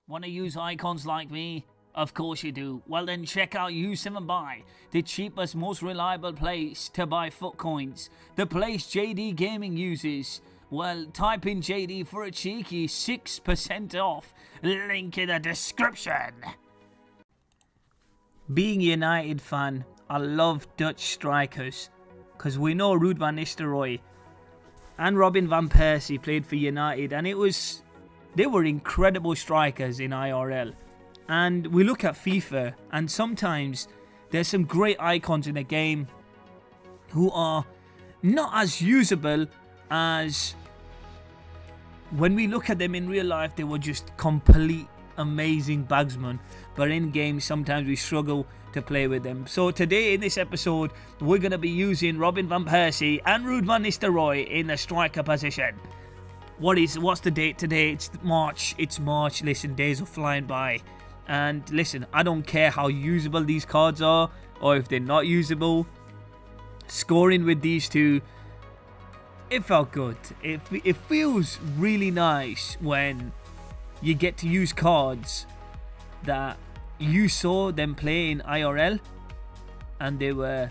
Want to use icons like me? Of course you do. Well then check out U7Buy, the cheapest, most reliable place to buy foot coins. The place JD Gaming uses. Well, type in JD for a cheeky 6% off. Link in the description. Being a United fan, I love Dutch strikers. Because we know Ruud Van Nistelrooy and Robin Van Persie played for United. And they were incredible strikers in IRL. And we look at FIFA, and sometimes there's some great icons in the game who are not as usable as when we look at them in real life. They were just complete amazing bagsmen, but in games sometimes we struggle to play with them. So today in this episode we're going to be using Robin Van Persie and Ruud Van Nistelrooy in the striker position. What's the date today? It's March. Listen, days are flying by. And listen, I don't care how usable these cards are or if they're not usable. Scoring with these two, it felt good. It feels really nice when you get to use cards that you saw them play in IRL and they were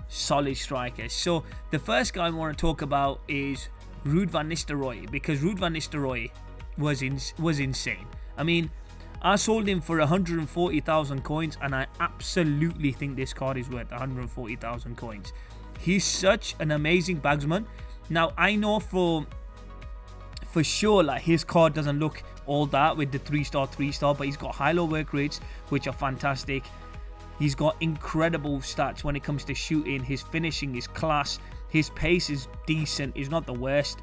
solid strikers. So the first guy I want to talk about is Ruud Van Nistelrooy, because Ruud Van Nistelrooy was insane. I mean, I sold him for 140,000 coins, and I absolutely think this card is worth 140,000 coins. He's such an amazing bagsman. Now, I know for sure, like, his card doesn't look all that with the 3-star, but he's got high-low work rates, which are fantastic. He's got incredible stats when it comes to shooting. His finishing is class. His pace is decent. It's not the worst.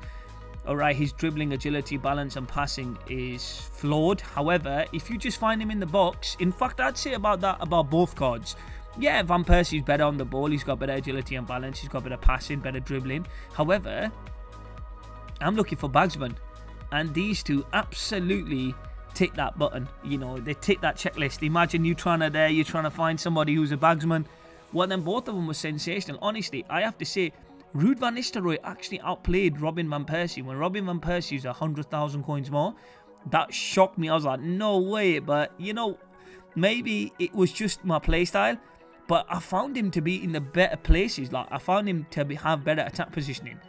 Alright, his dribbling, agility, balance and passing is flawed. However, if you just find him in the box, in fact, I'd say about both cards. Yeah, Van Persie's better on the ball. He's got better agility and balance. He's got better passing, better dribbling. However, I'm looking for bagsman. And these two absolutely tick that button. You know, they tick that checklist. Imagine you're trying to find somebody who's a bagsman. Well, then both of them were sensational. Honestly, I have to say, Ruud Van Nistelrooy actually outplayed Robin Van Persie. When Robin Van Persie is 100,000 coins more, that shocked me. I was like, no way. But, you know, maybe it was just my playstyle. But I found him to be in the better places. Like, I found him to have better attack positioning.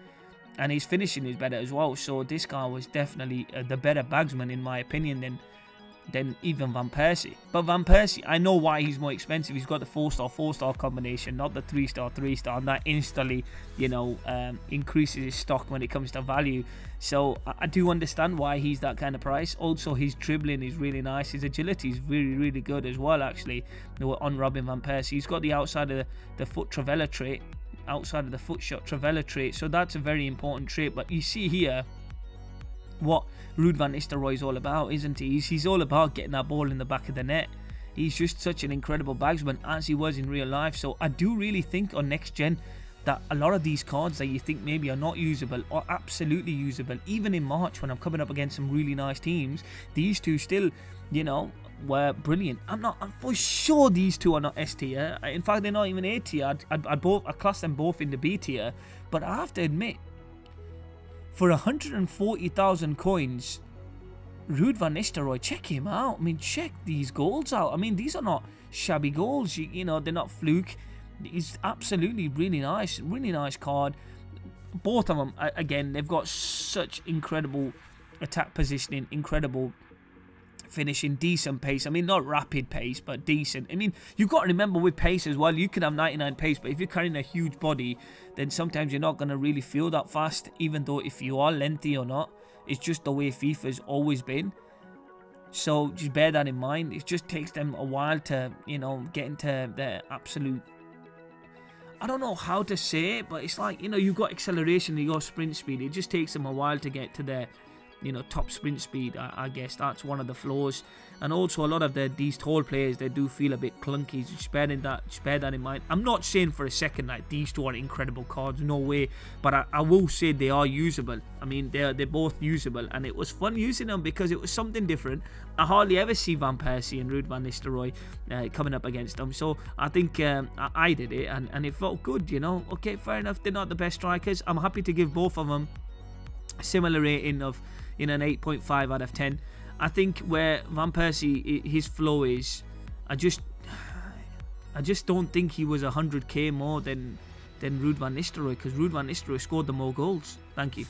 And his finishing is better as well. So this guy was definitely the better bagsman, in my opinion, than even Van Persie. But Van Persie, I know why he's more expensive. He's got the 4-star combination, not the 3-star, and that instantly, you know, increases his stock when it comes to value. So I do understand why he's that kind of price. Also, his dribbling is really nice. His agility is really, really good as well, actually, on Robin Van Persie. He's got the outside of the foot Travella trait, outside of the foot shot Travella trait. So that's a very important trait. But you see here what Ruud Van Nistelrooy is all about, isn't he? He's all about getting that ball in the back of the net. He's just such an incredible bagsman, as he was in real life. So I do really think on next gen that a lot of these cards that you think maybe are not usable are absolutely usable. Even in March, when I'm coming up against some really nice teams, these two still, you know, were brilliant. I'm for sure these two are not S tier. In fact, they're not even A tier. I'd class them both in the B tier. But I have to admit, for 140,000 coins, Ruud Van Nistelrooy, check him out. I mean, check these goals out. I mean, these are not shabby goals. You know, they're not fluke. He's absolutely really nice card. Both of them, again, they've got such incredible attack positioning, incredible finishing, decent pace. I mean, not rapid pace, but decent. I mean, you've got to remember with pace as well, you can have 99 pace, but if you're carrying a huge body, then sometimes you're not going to really feel that fast, even though if you are lengthy or not. It's just the way FIFA's always been. So just bear that in mind. It just takes them a while to, you know, get into their absolute, I don't know how to say it, but it's like, you know, you've got acceleration, you've got sprint speed. It just takes them a while to get to their, you know, top sprint speed. I guess that's one of the flaws. And also a lot of these tall players, they do feel a bit clunky. Just bear that in mind. I'm not saying for a second that these two are incredible cards, no way, but I will say they are usable. I mean, they're both usable, and it was fun using them because it was something different. I hardly ever see Van Persie and Ruud Van Nistelrooy coming up against them, so I think I did it, and it felt good, you know. Okay, fair enough, they're not the best strikers. I'm happy to give both of them a similar rating of, you know, an 8.5 out of 10. I think where Van Persie, his flow is, I just don't think he was 100k more than Ruud Van Nistelrooy, because Ruud Van Nistelrooy scored the more goals. Thank you.